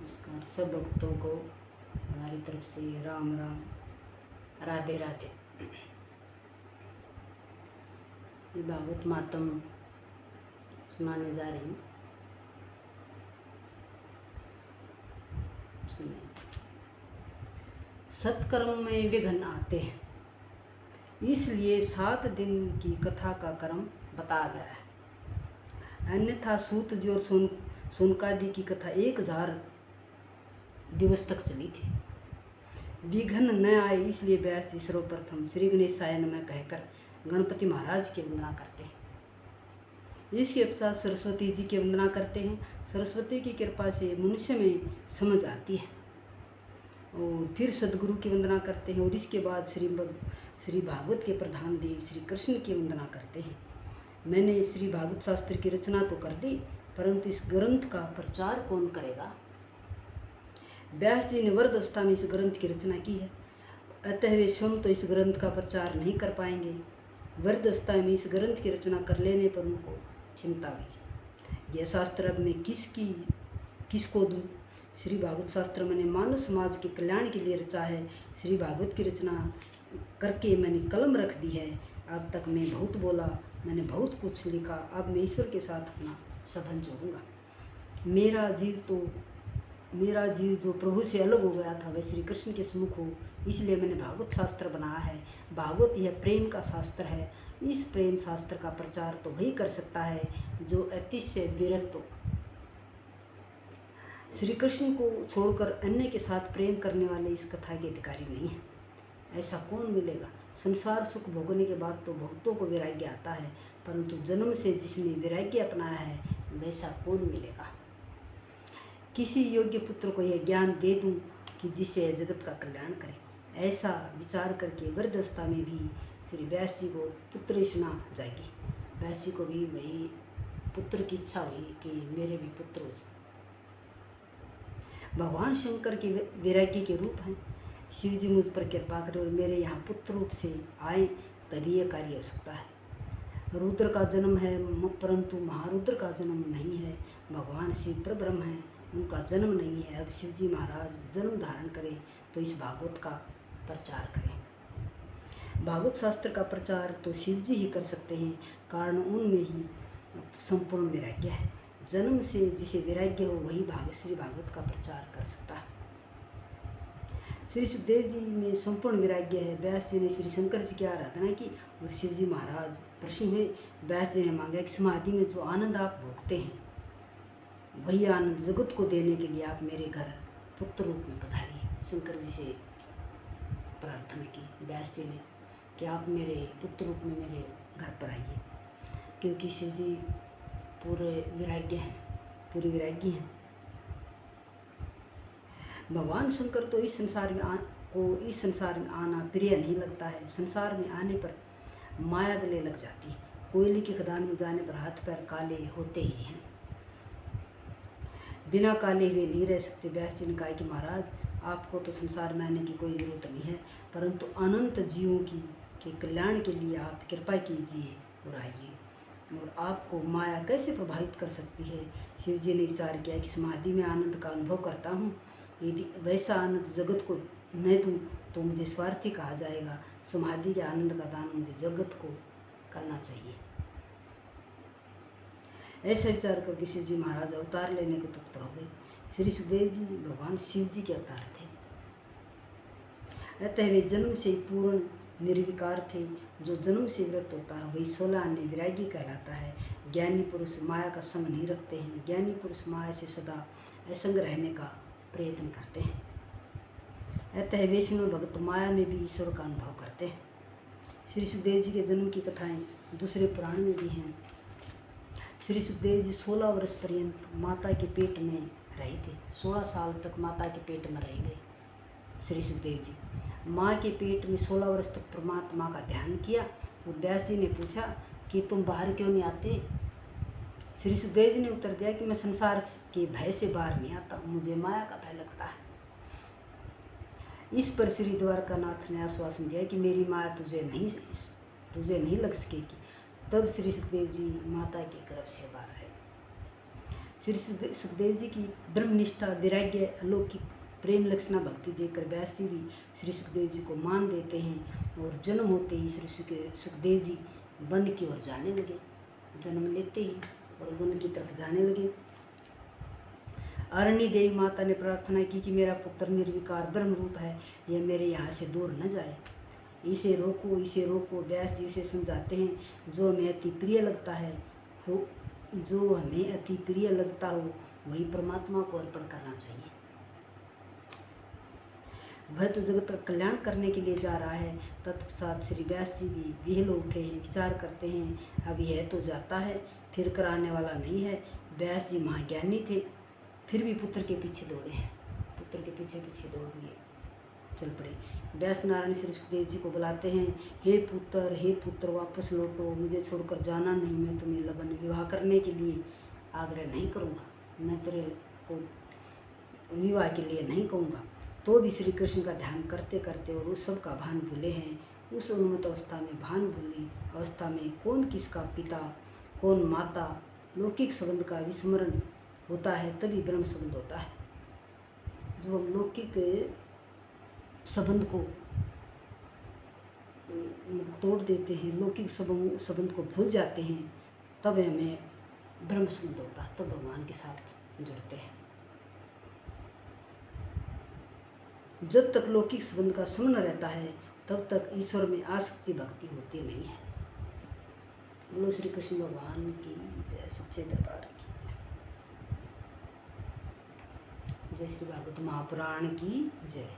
नमस्कार सब भक्तों को हमारी तरफ से राम राम, राधे राधे। ये भागवत मातम सुनाने जा रही हूँ। सुनिए। सत्कर्म में विघ्न आते हैं, इसलिए 7 दिन की कथा का क्रम बता गया है। अन्यथा सूत जी और सुनकादि की कथा 1000 दिवस तक चली थी। विघ्न न आए इसलिए व्यास जी सर्वप्रथम श्री गणेशाय नमः कहकर गणपति महाराज की वंदना करते हैं। इसके पश्चात सरस्वती जी की वंदना करते हैं। सरस्वती की कृपा से मनुष्य में समझ आती है और फिर सदगुरु की वंदना करते हैं और इसके बाद श्री भागवत के प्रधान देव श्री कृष्ण की वंदना करते हैं। मैंने श्री भागवत शास्त्र की रचना तो कर दी, परंतु इस ग्रंथ का प्रचार कौन करेगा? व्यास जी ने वृद्ध अवस्था में इस ग्रंथ की रचना की है, अतः वे स्वयं तो इस ग्रंथ का प्रचार नहीं कर पाएंगे। वृद्ध अवस्था में इस ग्रंथ की रचना कर लेने पर उनको चिंता हुई, यह शास्त्र अब मैं किसको दूँ? श्री भागवत शास्त्र मैंने मानव समाज के कल्याण के लिए रचा है। श्री भागवत की रचना करके मैंने कलम रख दी है। अब तक मैं बहुत बोला, मैंने बहुत कुछ लिखा, अब मैं ईश्वर के साथ अपना संबंध जोड़ूंगा। मेरा जीव जो प्रभु से अलग हो गया था वह श्री कृष्ण के सम्मुख हो, इसलिए मैंने भागवत शास्त्र बनाया है। भागवत यह प्रेम का शास्त्र है। इस प्रेम शास्त्र का प्रचार तो वही कर सकता है जो अतिशय विरक्त हो। श्री कृष्ण को छोड़कर अन्य के साथ प्रेम करने वाले इस कथा के अधिकारी नहीं है। ऐसा कौन मिलेगा? संसार सुख भोगने के बाद तो बहुतों को वैराग्य आता है, परंतु जन्म से जिसने वैराग्य अपनाया है वैसा कौन मिलेगा? किसी योग्य पुत्र को यह ज्ञान दे दूं कि जिससे जगत का कल्याण करे। ऐसा विचार करके वृद्धावस्था में भी श्री व्यास जी को पुत्र सुना जाएगी। व्यास जी को भी वही पुत्र की इच्छा हुई कि मेरे भी पुत्र हो जाए। भगवान शंकर के वैराग्य के रूप हैं। शिव जी मुझ पर कृपा करें और मेरे यहाँ पुत्र रूप से आए, तभी यह कार्य हो सकता है। रुद्र का जन्म है परंतु महारुद्र का जन्म नहीं है। भगवान शिव पर ब्रह्म है, उनका जन्म नहीं है। अब शिव जी महाराज जन्म धारण करें तो इस भागवत का प्रचार करें। भागवत शास्त्र का प्रचार तो शिव जी ही कर सकते हैं, कारण उनमें ही संपूर्ण वैराग्य है। जन्म से जिसे वैराग्य हो वही श्री भागवत का प्रचार कर सकता है। श्री सुखदेव जी में संपूर्ण वैराग्य है। व्यास जी ने श्री शंकर जी की आराधना की और शिव जी महाराज प्रसन्न हुए। व्यास जी ने मांगा कि समाधि में जो आनंद आप भोगते हैं वही आनंद जगत को देने के लिए आप मेरे घर पुत्र रूप में पधारिए। शंकर जी से प्रार्थना की व्यास जी ने कि आप मेरे पुत्र रूप में मेरे घर पर आइए, क्योंकि शिव जी पूरी वैराग्य हैं। भगवान शंकर तो इस संसार में आना प्रिय नहीं लगता है। संसार में आने पर माया गले लग जाती है। कोयले की खदान में जाने पर हाथ पैर काले होते ही हैं, बिना काले हुए नहीं रह सकते। व्यास जी ने कहा कि महाराज आपको तो संसार में आने की कोई ज़रूरत नहीं है, परंतु अनंत जीवों के कल्याण के लिए आप कृपा कीजिए और आइए। और आपको माया कैसे प्रभावित कर सकती है? शिव जी ने विचार किया कि समाधि में आनंद का अनुभव करता हूँ, यदि वैसा आनंद जगत को न दूँ तो मुझे स्वार्थी कहा जाएगा। समाधि के आनंद का दान मुझे जगत को करना चाहिए। ऐसा विचार करके शिव जी महाराज अवतार लेने को तत्पर हो गए। श्री सुखदेव जी भगवान शिव जी के अवतार थे, अतः वे जन्म से पूर्ण निर्विकार थे। जो जन्म से व्रत होता है वही 16 अन्य वैरागी कहलाता है। ज्ञानी पुरुष माया का संग नहीं रखते हैं। ज्ञानी पुरुष माया से सदा असंग रहने का प्रयत्न करते हैं। अतः वैष्णव भक्त माया में भी ईश्वर का अनुभव करते हैं। श्री सुखदेव जी के जन्म की कथाएं दूसरे पुराण में भी हैं। श्री सुखदेव जी 16 वर्ष पर्यंत माता के पेट में रहे थे। 16 साल तक माता के पेट में रह गए श्री सुखदेव जी। माँ के पेट में 16 वर्ष तक परमात्मा का ध्यान किया और व्यास जी ने पूछा कि तुम बाहर क्यों नहीं आते? श्री सुखदेव जी ने उत्तर दिया कि मैं संसार के भय से बाहर नहीं आता, मुझे माया का भय लगता है। इस पर श्री द्वारकानाथ ने आश्वासन दिया कि मेरी माया तुझे नहीं लग सकेगी। तब श्री सुखदेव जी माता के गर्भ से बाहर आए। श्री सुखदेव जी की ब्रह्मनिष्ठा, वैराग्य, अलौकिक प्रेम लक्षणा भक्ति देखकर व्यास जी भी श्री सुखदेव जी को मान देते हैं और जन्म होते ही श्री सुखदेव जी वन की ओर जाने लगे। जन्म लेते ही और वन की तरफ जाने लगे। अरण्य देवी माता ने प्रार्थना की कि मेरा पुत्र निर्विकार ब्रह्म रूप है, यह मेरे यहाँ से दूर न जाए, इसे रोको, इसे रोको। व्यास जी से समझाते हैं जो हमें अति प्रिय लगता है हो, जो हमें अति प्रिय लगता हो वही परमात्मा को अर्पण करना चाहिए। वह तो जगत का कल्याण करने के लिए जा रहा है। तत्पश्चात श्री व्यास जी भी विहल उठे हैं, विचार करते हैं अब यह तो जाता है, फिर कराने वाला नहीं है। व्यास जी महाज्ञानी थे, फिर भी पुत्र के पीछे दौड़े हैं, पुत्र के पीछे पीछे दौड़ लिए, चल पड़े। व्यास नारायण श्री सुखदेव जी को बुलाते हैं, हे पुत्र वापस लौटो, मुझे छोड़कर जाना नहीं, मैं तुम्हें लगन विवाह करने के लिए आग्रह नहीं करूँगा, मैं तेरे को विवाह के लिए नहीं कहूँगा। तो भी श्री कृष्ण का ध्यान करते करते और उस सब का भान भूले हैं। उस उन्मत्त अवस्था में, भान भूली अवस्था में कौन किसका पिता कौन माता, लौकिक संबंध का विस्मरण होता है तभी ब्रह्म संबंध होता है। जब हम लौकिक संबंध को तोड़ देते हैं, लौकिक संबंध को भूल जाते हैं, तब हमें ब्रह्म संबंध होता है, तब भगवान के साथ जुड़ते हैं। जब तक लौकिक संबंध का स्मरण रहता है तब तक ईश्वर में आसक्ति भक्ति होती नहीं है। बोलो श्री कृष्ण भगवान की जय, सच्चे दरबार की जय, जय श्री भागवत महापुराण की जय।